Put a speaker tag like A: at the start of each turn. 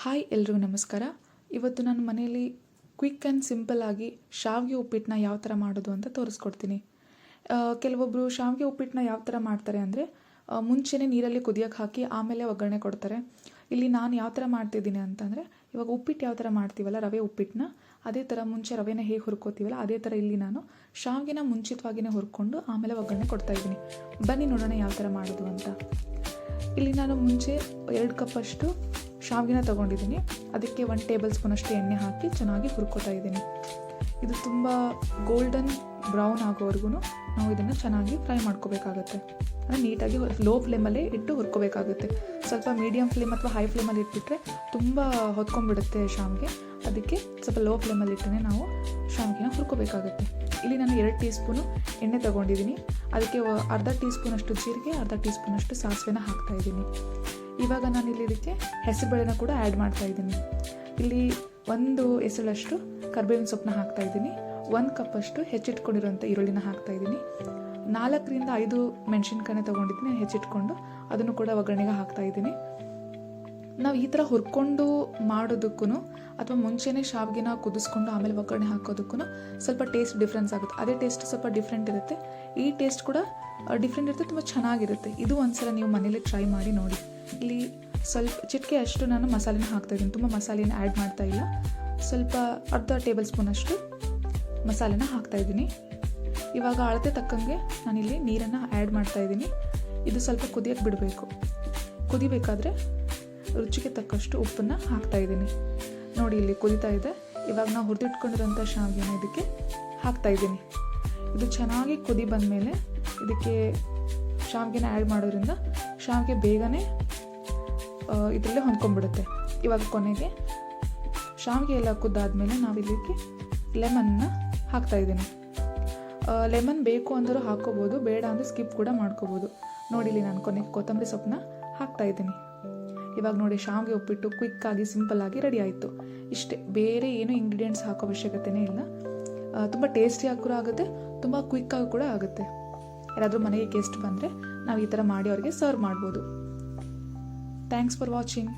A: Hi ಎಲ್ರಿಗೂ ನಮಸ್ಕಾರ. ಇವತ್ತು ನಾನು ಮನೆಯಲ್ಲಿ ಕ್ವಿಕ್ ಆ್ಯಂಡ್ ಸಿಂಪಲ್ ಆಗಿ ಶಾವಿಗೆ ಉಪ್ಪಿಟ್ಟನ್ನ ಯಾವ ಥರ ಮಾಡೋದು ಅಂತ ತೋರಿಸ್ಕೊಡ್ತೀನಿ. ಕೆಲವೊಬ್ಬರು ಶಾವಿಗೆ ಉಪ್ಪಿಟ್ಟನ್ನ ಯಾವ ಥರ ಮಾಡ್ತಾರೆ ಅಂದರೆ ಮುಂಚೆನೇ ನೀರಲ್ಲಿ ಕುದಿಯೋಕ್ಕೆ ಹಾಕಿ ಆಮೇಲೆ ಒಗ್ಗರಣೆ ಕೊಡ್ತಾರೆ. ಇಲ್ಲಿ ನಾನು ಯಾವ ಥರ ಮಾಡ್ತಿದ್ದೀನಿ ಅಂತಂದರೆ, ಇವಾಗ ಉಪ್ಪಿಟ್ಟು ಯಾವ ಥರ ಮಾಡ್ತೀವಲ್ಲ ರವೆ ಉಪ್ಪಿಟ್ಟನ್ನ, ಅದೇ ಥರ ಮುಂಚೆ ರವೆನ ಹೇಗೆ ಹುರ್ಕೋತೀವಲ್ಲ ಅದೇ ಥರ ಇಲ್ಲಿ ನಾನು ಶಾವಿಗೆನ ಮುಂಚಿತವಾಗಿಯೇ ಹುರ್ಕೊಂಡು ಆಮೇಲೆ ಒಗ್ಗರಣೆ ಕೊಡ್ತಾಯಿದ್ದೀನಿ. ಬನ್ನಿ ನೋಡೋಣ ಯಾವ ಥರ ಮಾಡೋದು ಅಂತ. ಇಲ್ಲಿ ನಾನು ಮುಂಚೆ 2 ಕಪ್ಪಷ್ಟು ಶಾವಿಗೆನ ತೊಗೊಂಡಿದ್ದೀನಿ. ಅದಕ್ಕೆ 1 ಟೇಬಲ್ ಸ್ಪೂನಷ್ಟು ಎಣ್ಣೆ ಹಾಕಿ ಚೆನ್ನಾಗಿ ಹುರ್ಕೋತಾ ಇದ್ದೀನಿ. ಇದು ತುಂಬ ಗೋಲ್ಡನ್ ಬ್ರೌನ್ ಆಗೋವರೆಗೂ ನಾವು ಇದನ್ನು ಚೆನ್ನಾಗಿ ಫ್ರೈ ಮಾಡ್ಕೋಬೇಕಾಗತ್ತೆ. ಅಂದರೆ ನೀಟಾಗಿ ಲೋ ಫ್ಲೇಮಲ್ಲೇ ಇಟ್ಟು ಹುರ್ಕೋಬೇಕಾಗುತ್ತೆ. ಸ್ವಲ್ಪ ಮೀಡಿಯಮ್ ಫ್ಲೇಮ್ ಅಥವಾ ಹೈ ಫ್ಲೇಮಲ್ಲಿ ಇಟ್ಬಿಟ್ರೆ ತುಂಬ ಹೊತ್ಕೊಂಡ್ಬಿಡುತ್ತೆ ಶಾವಿಗೆ. ಅದಕ್ಕೆ ಸ್ವಲ್ಪ ಲೋ ಫ್ಲೇಮಲ್ಲಿ ಇಟ್ಟೇ ನಾವು ಶಾವಿಗೆನ ಹುರ್ಕೋಬೇಕಾಗುತ್ತೆ. ಇಲ್ಲಿ ನಾನು 2 ಟೀ ಸ್ಪೂನು ಎಣ್ಣೆ ತೊಗೊಂಡಿದ್ದೀನಿ. ಅದಕ್ಕೆ ಅರ್ಧ ಟೀ ಸ್ಪೂನಷ್ಟು ಜೀರಿಗೆ, ಅರ್ಧ ಟೀ ಸ್ಪೂನಷ್ಟು ಸಾಸಿವೆನ ಹಾಕ್ತಾಯಿದ್ದೀನಿ. ಇವಾಗ ನಾನು ಇಲ್ಲಿ ಇದಕ್ಕೆ ಹೆಸರುಬೇಳೆನ ಕೂಡ ಆ್ಯಡ್ ಮಾಡ್ತಾಯಿದ್ದೀನಿ. ಇಲ್ಲಿ 1 ಎಸಳಷ್ಟು ಕರಿಬೇವಿನ ಸೊಪ್ಪನ್ನ ಹಾಕ್ತಾಯಿದ್ದೀನಿ. 1 ಕಪ್ಪಷ್ಟು ಹೆಚ್ಚಿಟ್ಕೊಂಡಿರೋಂಥ ಈರುಳ್ಳಿನ ಹಾಕ್ತಾಯಿದ್ದೀನಿ. 4ರಿಂದ 5 ಮೆಣಸಿನ್ಕಾಯಿನ ತೊಗೊಂಡಿದ್ದೀನಿ ಹೆಚ್ಚಿಟ್ಕೊಂಡು, ಅದನ್ನು ಕೂಡ ಒಗ್ಗರಣೆಗೆ ಹಾಕ್ತಾಯಿದ್ದೀನಿ. ನಾವು ಈ ಥರ ಹುರ್ಕೊಂಡು ಮಾಡೋದಕ್ಕೂ ಅಥವಾ ಮುಂಚೆನೇ ಶಾವಿಗೆನ ಕುದಿಸ್ಕೊಂಡು ಆಮೇಲೆ ಒಗ್ಗರಣೆ ಹಾಕೋದಕ್ಕೂ ಸ್ವಲ್ಪ ಟೇಸ್ಟ್ ಡಿಫ್ರೆನ್ಸ್ ಆಗುತ್ತೆ. ಅದೇ ಟೇಸ್ಟ್ ಸ್ವಲ್ಪ ಡಿಫ್ರೆಂಟ್ ಇರುತ್ತೆ. ಈ ಟೇಸ್ಟ್ ಕೂಡ ಡಿಫ್ರೆಂಟ್ ಇರುತ್ತೆ, ತುಂಬ ಚೆನ್ನಾಗಿರುತ್ತೆ. ಇದು ಒಂದ್ಸಲ ನೀವು ಮನೇಲಿ ಟ್ರೈ ಮಾಡಿ ನೋಡಿ. ಇಲ್ಲಿ ಸ್ವಲ್ಪ ಚಿಟಿಕೆ ಅಷ್ಟು ನಾನು ಮಸಾಲೆನ ಹಾಕ್ತಾಯಿದ್ದೀನಿ. ತುಂಬ ಮಸಾಲೆನ ಆ್ಯಡ್ ಮಾಡ್ತಾ ಇಲ್ಲ. ಸ್ವಲ್ಪ ಅರ್ಧ ಟೇಬಲ್ ಸ್ಪೂನಷ್ಟು ಮಸಾಲೆನ ಹಾಕ್ತಾಯಿದ್ದೀನಿ. ಇವಾಗ ಅಳತೆ ತಕ್ಕಂಗೆ ನಾನಿಲ್ಲಿ ನೀರನ್ನು ಆ್ಯಡ್ ಮಾಡ್ತಾಯಿದ್ದೀನಿ. ಇದು ಸ್ವಲ್ಪ ಕುದಿಯೋಕ್ಕೆ ಬಿಡಬೇಕು. ಕುದಿಬೇಕಾದ್ರೆ ರುಚಿಗೆ ತಕ್ಕಷ್ಟು ಉಪ್ಪನ್ನು ಹಾಕ್ತಾಯಿದ್ದೀನಿ. ನೋಡಿ ಇಲ್ಲಿ ಕುದಿತಾ ಇದೆ. ಇವಾಗ ನಾವು ಹುರಿದಿಟ್ಕೊಂಡಿರೋಂಥ ಶಾವಿಗೆನ ಇದಕ್ಕೆ ಹಾಕ್ತಾಯಿದ್ದೀನಿ. ಇದು ಚೆನ್ನಾಗಿ ಕುದಿ ಬಂದಮೇಲೆ ಇದಕ್ಕೆ ಶಾವಿಗೆನ ಆ್ಯಡ್ ಮಾಡೋದ್ರಿಂದ ಶಾವಿಗೆ ಬೇಗನೆ ಇದರಲ್ಲೇ ಹೊಂದ್ಕೊಂಡ್ಬಿಡುತ್ತೆ. ಇವಾಗ ಕೊನೆಗೆ ಶಾವಿಗೆ ಎಲ್ಲ ಕುದ್ದಾದ್ಮೇಲೆ ನಾವಿದಕ್ಕೆ ಲೆಮನ್ನ ಹಾಕ್ತಾಯಿದ್ದೀನಿ. ಲೆಮನ್ ಬೇಕು ಅಂದರೂ ಹಾಕ್ಕೋಬೋದು, ಬೇಡ ಅಂದರೆ ಸ್ಕಿಪ್ ಕೂಡ ಮಾಡ್ಕೋಬೋದು. ನೋಡಿ ಇಲ್ಲಿ ನಾನು ಕೊನೆಗೆ ಕೊತ್ತಂಬರಿ ಸೊಪ್ಪನ್ನ ಹಾಕ್ತಾಯಿದ್ದೀನಿ. ಇವಾಗ ನೋಡಿ ಶಾವಿಗೆ ಉಪ್ಪಿಟ್ಟು ಕ್ವಿಕ್ಕಾಗಿ ಸಿಂಪಲ್ಲಾಗಿ ರೆಡಿ ಆಯಿತು. ಇಷ್ಟೇ, ಬೇರೆ ಏನೂ ಇಂಗ್ರೀಡಿಯೆಂಟ್ಸ್ ಹಾಕೋ ಅವಶ್ಯಕತೆಯೇ ಇಲ್ಲ. ತುಂಬ ಟೇಸ್ಟಿಯಾಗಿ ಕೂಡ ಆಗುತ್ತೆ, ತುಂಬ ಕ್ವಿಕ್ಕಾಗಿ ಕೂಡ ಆಗುತ್ತೆ. ಯಾರಾದರೂ ಮನೆಗೆ ಗೆಸ್ಟ್ ಬಂದರೆ ನಾವು ಈ ಥರ ಮಾಡಿ ಅವರಿಗೆ ಸರ್ವ್ ಮಾಡ್ಬೋದು. Thanks for watching.